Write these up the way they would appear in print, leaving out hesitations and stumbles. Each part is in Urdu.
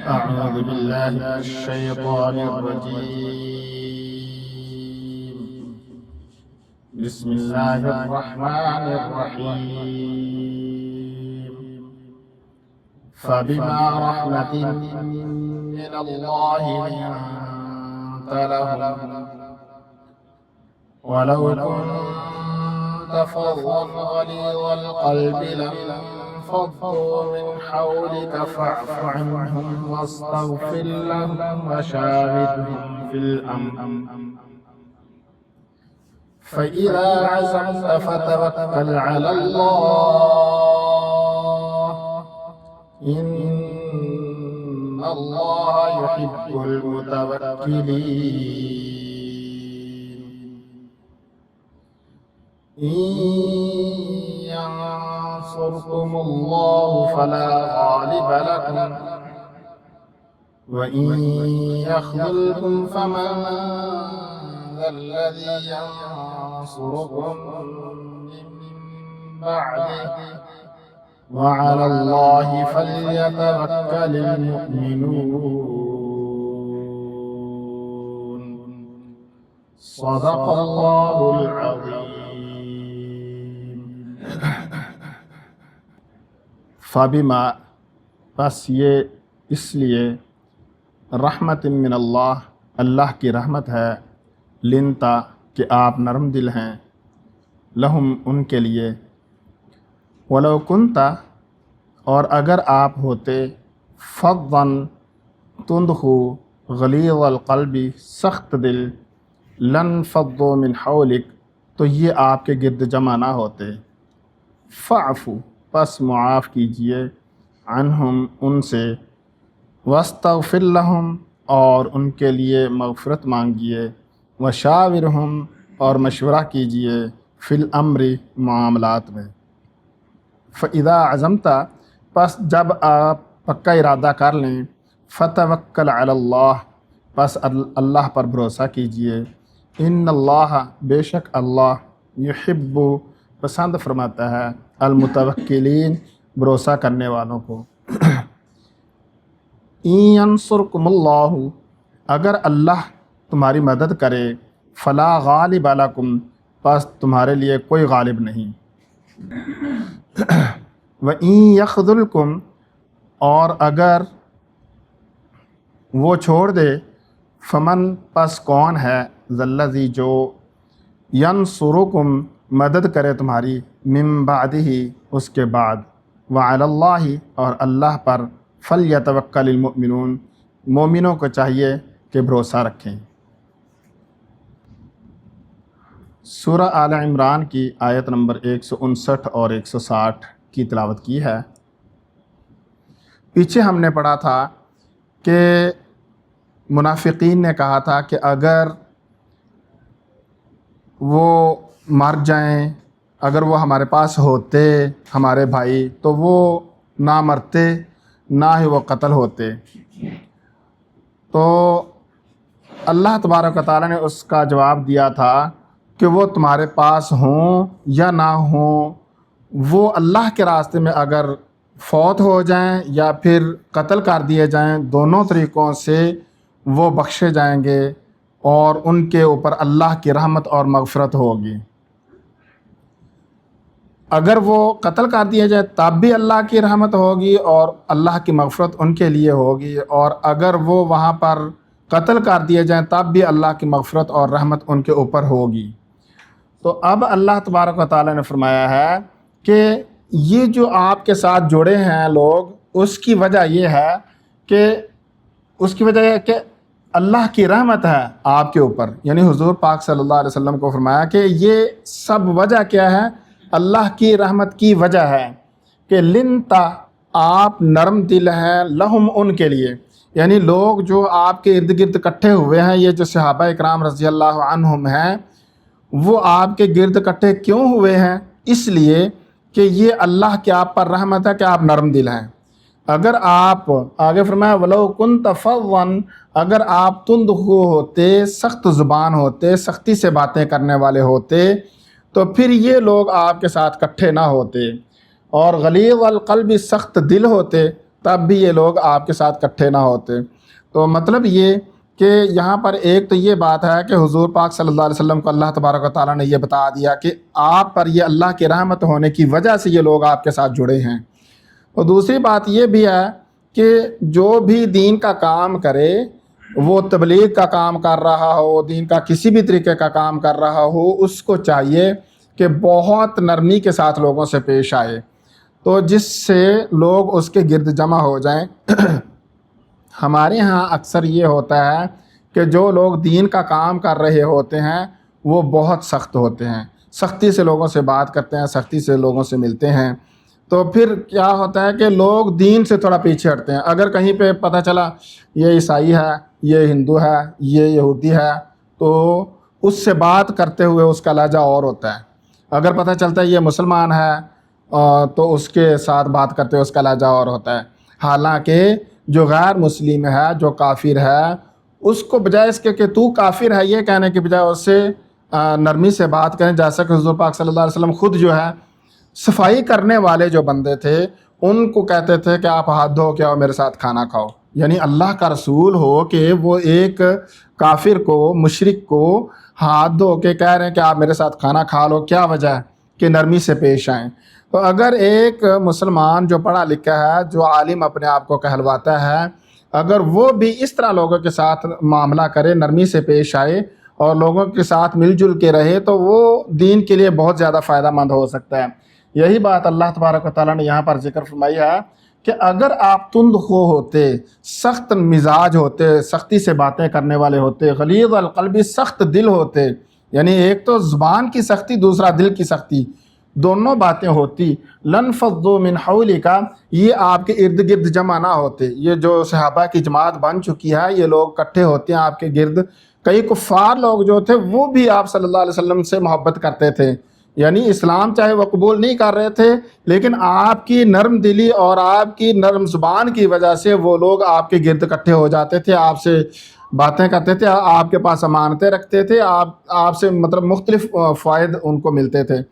أعوذ بالله من الشيطان الرجيم. بسم الله الرحمن الرحيم. فبما رحمة من الله لنت لهم ولو كنت فظا غليظ القلب لانفضوا من حولك فاعف عنهم واستغفر لهم وشاورهم في الأمر فإذا عزمت فتوكل على الله إن الله يحب المتوكلين. إن ينصركم الله فلا غالب لكم وإن يخذلكم فمن ذا الذي ينصركم من بعده وعلى الله فليتوكل المؤمنون. صدق الله العظيم. فبما بس یہ اس لیے رحمت من اللہ اللہ کی رحمت ہے لنتا کہ آپ نرم دل ہیں لہم ان کے لیے ولو کنتا اور اگر آپ ہوتے فظاً تند ہو غلیظ القلب سخت دل لانفضوا من حولک تو یہ آپ کے گرد جمع نہ ہوتے. فاعفو پس معاف کیجئے عنہم ان سے واستغفر لہم اور ان کے لیے مغفرت مانگیے وشاورہم اور مشورہ کیجئے فی الامر معاملات میں. فَإِذَا عَزَمْتَ پس جب آپ پکا ارادہ کر لیں فَتَوَكَّلْ عَلَى اللّہ پس اللہ پر بھروسہ کیجئے. ان اللہ بے شک اللہ یحب پسند فرماتا ہے المتوکلین بھروسہ کرنے والوں کو. ان ینصرکم اللہ اگر اللہ تمہاری مدد کرے فلا غالب لکم پس تمہارے لیے کوئی غالب نہیں. وَإِن يَخْذُلْكُمْ اور اگر وہ چھوڑ دے فمن پس کون ہے ذَلَّذِي جو يَنصُرُكُمْ مدد کرے تمہاری من بعدہ اس کے بعد وعلی اللہ اور اللہ پر فَلْيَتَوَكَّلِ الْمُؤْمِنُونَ مومنوں کو چاہیے کہ بھروسہ رکھیں. سورہ آل عمران کی آیت نمبر 159 اور 160 کی تلاوت کی ہے. پیچھے ہم نے پڑھا تھا کہ منافقین نے کہا تھا کہ اگر وہ مر جائیں اگر وہ ہمارے پاس ہوتے ہمارے بھائی تو وہ نہ مرتے نہ ہی وہ قتل ہوتے. تو اللہ تبارک و تعالیٰ نے اس کا جواب دیا تھا کہ وہ تمہارے پاس ہوں یا نہ ہوں وہ اللہ کے راستے میں اگر فوت ہو جائیں یا پھر قتل کر دیے جائیں دونوں طریقوں سے وہ بخشے جائیں گے اور ان کے اوپر اللہ کی رحمت اور مغفرت ہوگی. اگر وہ قتل کر دیے جائیں تب بھی اللہ کی رحمت ہوگی اور اللہ کی مغفرت ان کے لیے ہوگی اور اگر وہ وہاں پر قتل کر دیے جائیں تب بھی اللہ کی مغفرت اور رحمت ان کے اوپر ہوگی. تو اب اللہ تبارک و تعالیٰ نے فرمایا ہے کہ یہ جو آپ کے ساتھ جڑے ہیں لوگ اس کی وجہ یہ ہے کہ اللہ کی رحمت ہے آپ کے اوپر. یعنی حضور پاک صلی اللہ علیہ وسلم کو فرمایا کہ یہ سب وجہ کیا ہے اللہ کی رحمت کی وجہ ہے کہ لنتا آپ نرم دل ہیں لہم ان کے لیے. یعنی لوگ جو آپ کے ارد گرد اکٹھے ہوئے ہیں یہ جو صحابہ اکرام رضی اللہ عنہم ہیں وہ آپ کے گرد اکٹھے کیوں ہوئے ہیں اس لیے کہ یہ اللہ کی آپ پر رحمت ہے کہ آپ نرم دل ہیں. اگر آپ آگے فرمایا وَلَوْ كُنْتَ فَظًّا اگر آپ تند ہوتے سخت زبان ہوتے سختی سے باتیں کرنے والے ہوتے تو پھر یہ لوگ آپ کے ساتھ اکٹھے نہ ہوتے. اور غلیظ القلب سخت دل ہوتے تب بھی یہ لوگ آپ کے ساتھ اکٹھے نہ ہوتے۔ تو مطلب یہ کہ یہاں پر ایک تو یہ بات ہے کہ حضور پاک صلی اللہ علیہ وسلم کو اللہ تبارک و تعالیٰ نے یہ بتا دیا کہ آپ پر یہ اللہ کی رحمت ہونے کی وجہ سے یہ لوگ آپ کے ساتھ جڑے ہیں۔ اور دوسری بات یہ بھی ہے کہ جو بھی دین کا کام کرے، وہ تبلیغ کا کام کر رہا ہو، دین کا کسی بھی طریقے کا کام کر رہا ہو، اس کو چاہیے کہ بہت نرمی کے ساتھ لوگوں سے پیش آئے، تو جس سے لوگ اس کے گرد جمع ہو جائیں۔ ہمارے ہاں اکثر یہ ہوتا ہے کہ جو لوگ دین کا کام کر رہے ہوتے ہیں وہ بہت سخت ہوتے ہیں، سختی سے لوگوں سے بات کرتے ہیں، سختی سے لوگوں سے ملتے ہیں، تو پھر کیا ہوتا ہے کہ لوگ دین سے تھوڑا پیچھے ہٹتے ہیں۔ اگر کہیں پہ پتہ چلا یہ عیسائی ہے، یہ ہندو ہے، یہ یہودی ہے، تو اس سے بات کرتے ہوئے اس کا لہجہ اور ہوتا ہے۔ اگر پتہ چلتا ہے یہ مسلمان ہے تو اس کے ساتھ بات کرتے ہوئے اس کا لہجہ اور ہوتا ہے۔ حالانکہ جو غیر مسلم ہے، جو کافر ہے، اس کو بجائے اس کے کہ تو کافر ہے یہ کہنے کے بجائے اس سے نرمی سے بات کریں، جیسا کہ حضور پاک صلی اللہ علیہ وسلم خود جو ہے صفائی کرنے والے جو بندے تھے ان کو کہتے تھے کہ آپ ہاتھ دھو کے آؤ میرے ساتھ کھانا کھاؤ۔ یعنی اللہ کا رسول ہو کہ وہ ایک کافر کو، مشرک کو ہاتھ دھو کے کہہ رہے ہیں کہ آپ میرے ساتھ کھانا کھا لو، کیا وجہ ہے کہ نرمی سے پیش آئیں۔ تو اگر ایک مسلمان جو پڑھا لکھا ہے، جو عالم اپنے آپ کو کہلواتا ہے، اگر وہ بھی اس طرح لوگوں کے ساتھ معاملہ کرے، نرمی سے پیش آئے اور لوگوں کے ساتھ مل جل کے رہے، تو وہ دین کے لیے بہت زیادہ فائدہ مند ہو سکتا ہے۔ یہی بات اللہ تبارک و تعالیٰ نے یہاں پر ذکر فرمائی ہے کہ اگر آپ تند خو ہوتے، سخت مزاج ہوتے، سختی سے باتیں کرنے والے ہوتے، غلیظ القلب، سخت دل ہوتے، یعنی ایک تو زبان کی سختی، دوسرا دل کی سختی، دونوں باتیں ہوتی، لنفضوا من حولک، یہ آپ کے ارد گرد جمع نہ ہوتے۔ یہ جو صحابہ کی جماعت بن چکی ہے، یہ لوگ اکٹھے ہوتے ہیں آپ کے گرد۔ کئی کفار لوگ جو تھے وہ بھی آپ صلی اللہ علیہ وسلم سے محبت کرتے تھے، یعنی اسلام چاہے وہ قبول نہیں کر رہے تھے، لیکن آپ کی نرم دلی اور آپ کی نرم زبان کی وجہ سے وہ لوگ آپ کے گرد اکٹھے ہو جاتے تھے، آپ سے باتیں کرتے تھے، آپ کے پاس امانتیں رکھتے تھے، آپ سے مطلب مختلف فوائد ان کو ملتے تھے۔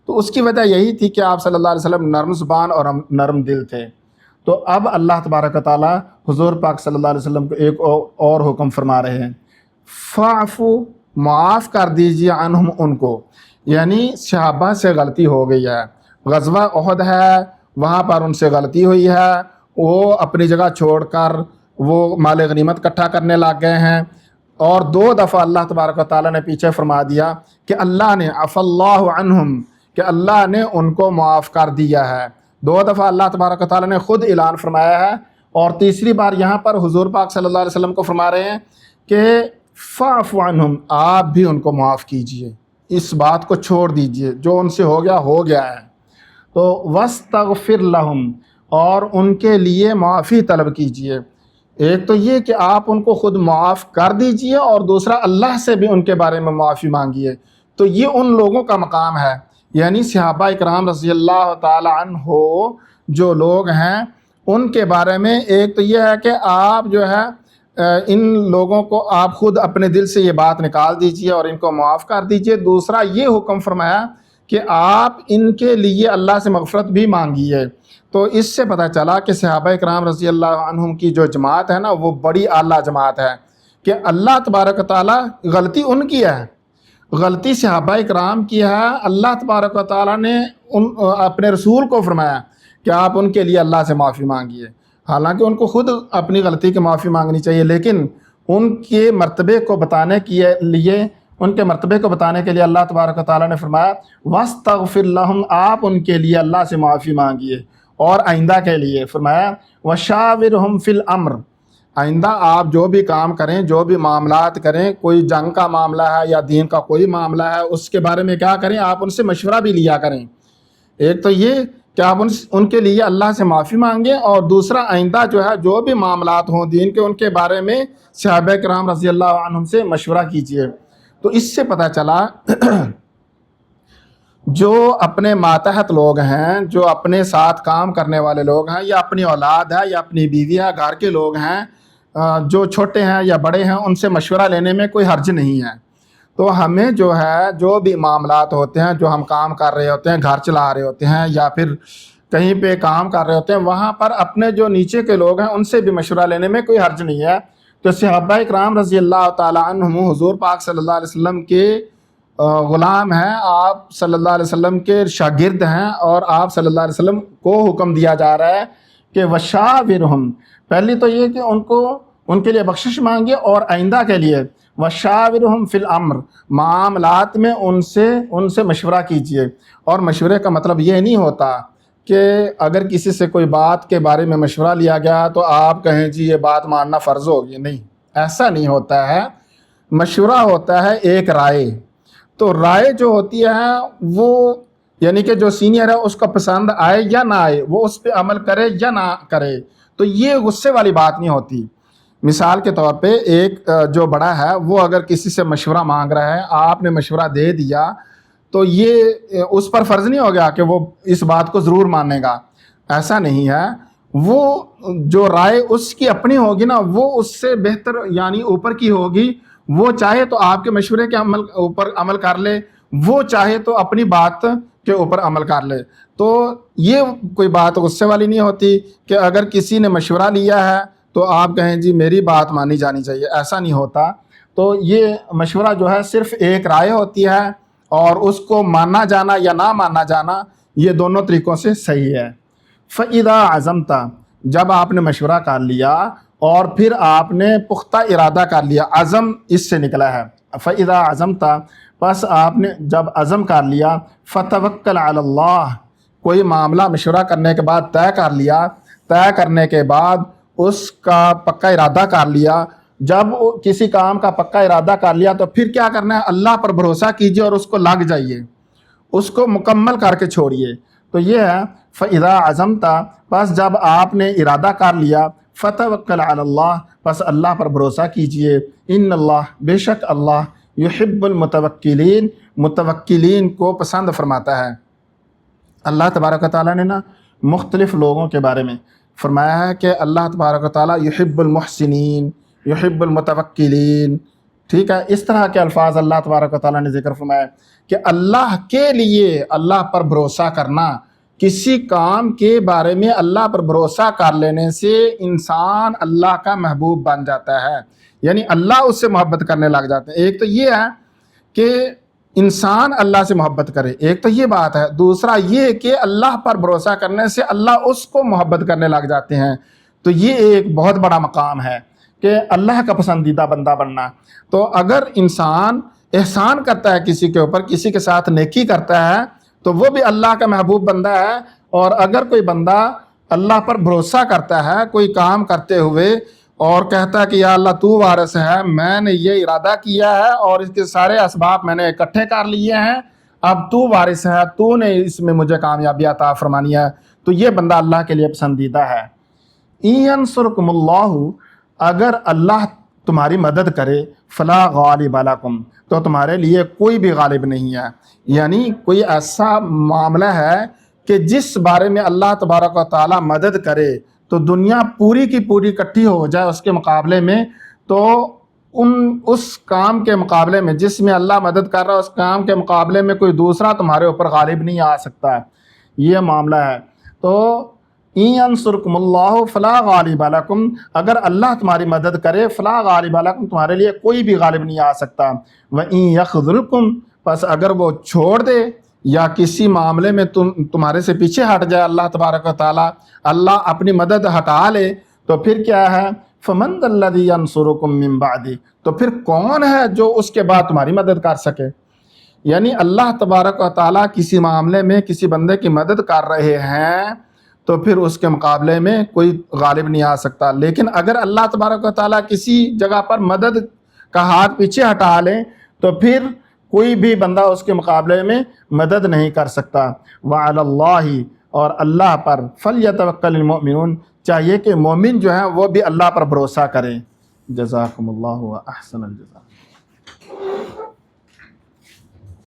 تو اس کی وجہ یہی تھی کہ آپ صلی اللہ علیہ وسلم نرم زبان اور نرم دل تھے۔ تو اب اللہ تبارک و تعالیٰ حضور پاک صلی اللہ علیہ وسلم کو ایک اور حکم فرما رہے ہیں، فاعفو، معاف کر دیجیے، عنہم، ان کو، یعنی صحابہ سے غلطی ہو گئی ہے، غزوہ احد ہے، وہاں پر ان سے غلطی ہوئی ہے، وہ اپنی جگہ چھوڑ کر وہ مال غنیمت اکٹھا کرنے لگ گئے ہیں، اور 2 دفعہ اللہ تبارک و تعالیٰ نے پیچھے فرما دیا کہ اللہ نے عفا اللہ عنہم، کہ اللہ نے ان کو معاف کر دیا ہے۔ 2 دفعہ اللہ تبارک و تعالیٰ نے خود اعلان فرمایا ہے، اور تیسری بار یہاں پر حضور پاک صلی اللہ علیہ وسلم کو فرما رہے ہیں کہ فاعفو عنہم، آپ بھی ان کو معاف کیجئے، اس بات کو چھوڑ دیجئے، جو ان سے ہو گیا ہے۔ تو واستغفر لہم، اور ان کے لیے معافی طلب کیجئے۔ ایک تو یہ کہ آپ ان کو خود معاف کر دیجئے، اور دوسرا اللہ سے بھی ان کے بارے میں معافی مانگیے۔ تو یہ ان لوگوں کا مقام ہے، یعنی صحابہ اکرام رضی اللہ تعالی عنہ جو لوگ ہیں ان کے بارے میں ایک تو یہ ہے کہ آپ جو ہے ان لوگوں کو آپ خود اپنے دل سے یہ بات نکال دیجئے اور ان کو معاف کر دیجئے۔ دوسرا یہ حکم فرمایا کہ آپ ان کے لیے اللہ سے مغفرت بھی مانگیے۔ تو اس سے پتہ چلا کہ صحابہ اکرام رضی اللہ عنہم کی جو جماعت ہے نا، وہ بڑی اعلیٰ جماعت ہے، کہ اللہ تبارک و تعالیٰ، غلطی ان کی ہے، غلطی صحابہ اکرام کی ہے، اللہ تبارک و تعالیٰ نے اپنے رسول کو فرمایا کہ آپ ان کے لیے اللہ سے معافی مانگیے۔ حالانکہ ان کو خود اپنی غلطی کی معافی مانگنی چاہیے، لیکن ان کے مرتبے کو بتانے کے لیے اللہ تبارک و تعالیٰ نے فرمایا واستغفر لہم، آپ ان کے لیے اللہ سے معافی مانگیے۔ اور آئندہ کے لیے فرمایا وشاورہم فی الامر، آئندہ آپ جو بھی کام کریں، جو بھی معاملات کریں، کوئی جنگ کا معاملہ ہے یا دین کا کوئی معاملہ ہے، اس کے بارے میں کیا کریں، آپ ان سے مشورہ بھی لیا کریں۔ ایک تو یہ کہ آپ ان کے لیے اللہ سے معافی مانگیں، اور دوسرا آئندہ جو ہے جو بھی معاملات ہوں دین کے، ان کے بارے میں صحابہ کرام رضی اللہ عنہم سے مشورہ کیجیے۔ تو اس سے پتہ چلا جو اپنے ماتحت لوگ ہیں، جو اپنے ساتھ کام کرنے والے لوگ ہیں، یا اپنی اولاد ہے یا اپنی بیوی ہے، گھر کے لوگ ہیں، جو چھوٹے ہیں یا بڑے ہیں، ان سے مشورہ لینے میں کوئی حرج نہیں ہے۔ تو ہمیں جو ہے جو بھی معاملات ہوتے ہیں، جو ہم کام کر رہے ہوتے ہیں، گھر چلا رہے ہوتے ہیں، یا پھر کہیں پہ کام کر رہے ہوتے ہیں، وہاں پر اپنے جو نیچے کے لوگ ہیں ان سے بھی مشورہ لینے میں کوئی حرج نہیں ہے۔ تو صحابہ کرام رضی اللہ تعالیٰ عنہم حضور پاک صلی اللہ علیہ وسلم کے غلام ہیں، آپ صلی اللہ علیہ وسلم کے شاگرد ہیں، اور آپ صلی اللہ علیہ وسلم کو حکم دیا جا رہا ہے کہ وشاورہم، پہلی تو یہ کہ ان کے لیے بخشش مانگیے، اور آئندہ کے لیے وشاورہم فی الامر، معاملات میں ان سے مشورہ کیجیے۔ اور مشورے کا مطلب یہ نہیں ہوتا کہ اگر کسی سے کوئی بات کے بارے میں مشورہ لیا گیا تو آپ کہیں جی یہ بات ماننا فرض ہوگی، نہیں، ایسا نہیں ہوتا ہے۔ مشورہ ہوتا ہے ایک رائے، تو رائے جو ہوتی ہے وہ یعنی کہ جو سینئر ہے اس کو پسند آئے یا نہ آئے، وہ اس پہ عمل کرے یا نہ کرے، تو یہ غصے والی بات نہیں ہوتی۔ مثال کے طور پہ ایک جو بڑا ہے وہ اگر کسی سے مشورہ مانگ رہا ہے، آپ نے مشورہ دے دیا، تو یہ اس پر فرض نہیں ہو گیا کہ وہ اس بات کو ضرور مانے گا، ایسا نہیں ہے۔ وہ جو رائے اس کی اپنی ہوگی نا، وہ اس سے بہتر یعنی اوپر کی ہوگی، وہ چاہے تو آپ کے مشورے کے اوپر عمل کر لے، وہ چاہے تو اپنی بات کے اوپر عمل کر لے۔ تو یہ کوئی بات غصے والی نہیں ہوتی کہ اگر کسی نے مشورہ لیا ہے تو آپ کہیں جی میری بات مانی جانی چاہیے، ایسا نہیں ہوتا۔ تو یہ مشورہ جو ہے صرف ایک رائے ہوتی ہے، اور اس کو مانا جانا یا نہ مانا جانا یہ دونوں طریقوں سے صحیح ہے۔ فَإِذَا عَزَمْتَ، جب آپ نے مشورہ کر لیا اور پھر آپ نے پختہ ارادہ کر لیا، عزم اس سے نکلا ہے، فَإِذَا عَزَمْتَ، پس آپ نے جب عزم کر لیا، فَتَوَكَّلْ عَلَى اللَّهِ، کوئی معاملہ مشورہ کرنے کے بعد طے کر لیا، طے کرنے کے بعد اس کا پکا ارادہ کر لیا، جب کسی کام کا پکا ارادہ کر لیا تو پھر کیا کرنا ہے، اللہ پر بھروسہ کیجیے اور اس کو لگ جائیے، اس کو مکمل کر کے چھوڑیے۔ تو یہ ہے فَإِذَا عَزَمْتَ، پس جب آپ نے ارادہ کر لیا، فَتَوَكَّلْ عَلَى اللَّهِ، پس اللہ پر بھروسہ کیجیے، ان اللہ، بے شک اللہ، یحب المتوکلین، متوکلین کو پسند فرماتا ہے۔ اللہ تبارک و تعالیٰ نے نا مختلف لوگوں کے بارے میں فرمایا ہے کہ اللہ تبارک و تعالیٰ یحب المحسنین، یحب المتوکلین، ٹھیک ہے، اس طرح کے الفاظ اللہ تبارک و تعالیٰ نے ذکر فرمایا کہ اللہ کے لیے اللہ پر بھروسہ کرنا، کسی کام کے بارے میں اللہ پر بھروسہ کر لینے سے انسان اللہ کا محبوب بن جاتا ہے، یعنی اللہ اس سے محبت کرنے لگ جاتے ہیں۔ ایک تو یہ ہے کہ انسان اللہ سے محبت کرے، ایک تو یہ بات ہے، دوسرا یہ کہ اللہ پر بھروسہ کرنے سے اللہ اس کو محبت کرنے لگ جاتے ہیں۔ تو یہ ایک بہت بڑا مقام ہے کہ اللہ کا پسندیدہ بندہ بننا۔ تو اگر انسان احسان کرتا ہے کسی کے اوپر، کسی کے ساتھ نیکی کرتا ہے، تو وہ بھی اللہ کا محبوب بندہ ہے۔ اور اگر کوئی بندہ اللہ پر بھروسہ کرتا ہے کوئی کام کرتے ہوئے اور کہتا ہے کہ یا اللہ تو وارث ہے، میں نے یہ ارادہ کیا ہے اور اس کے سارے اسباب میں نے اکٹھے کر لیے ہیں، اب تو وارث ہے، تو نے اس میں مجھے کامیابی عطا فرمانی ہے، تو یہ بندہ اللہ کے لیے پسندیدہ ہے۔ اِن يَنْصُرْكُمُ اللَّهُ، اگر اللہ تمہاری مدد کرے، فلا غالب لکم، تو تمہارے لیے کوئی بھی غالب نہیں ہے، یعنی کوئی ایسا معاملہ ہے کہ جس بارے میں اللہ تبارک و تعالیٰ مدد کرے تو دنیا پوری کی پوری اکٹھی ہو جائے اس کے مقابلے میں، تو اس کام کے مقابلے میں جس میں اللہ مدد کر رہا ہے اس کام کے مقابلے میں کوئی دوسرا تمہارے اوپر غالب نہیں آ سکتا، یہ معاملہ ہے۔ تو اِن يَنْصُرْكُمُ اللَّهُ فَلَا غَالِبَ لَكُمْ، اگر اللہ تمہاری مدد کرے، فَلَا غَالِبَ لَكُمْ، تمہارے لیے کوئی بھی غالب نہیں آ سکتا۔ وَإِن يَخْذُلْكُمْ، پس اگر وہ چھوڑ دے یا کسی معاملے میں تمہارے سے پیچھے ہٹ جائے اللہ تبارک و تعالیٰ، اللہ اپنی مدد ہٹا لے، تو پھر کیا ہے، فَمَنْ ذَا الَّذِي يَنْصُرُكُمْ مِنْ بَعْدِهِ، تو پھر کون ہے جو اس کے بعد تمہاری مدد کر سکے۔ یعنی اللہ تبارک و تعالیٰ کسی معاملے میں کسی بندے کی مدد کر رہے ہیں تو پھر اس کے مقابلے میں کوئی غالب نہیں آ سکتا، لیکن اگر اللہ تبارک و تعالیٰ کسی جگہ پر مدد کا ہاتھ پیچھے ہٹا لیں تو پھر کوئی بھی بندہ اس کے مقابلے میں مدد نہیں کر سکتا۔ وعلی اللہ، اور اللہ پر، فلیتوکل المؤمنون، چاہیے کہ مومن جو ہیں وہ بھی اللہ پر بھروسہ کریں۔ جزاکم اللہ و احسن الجزاء۔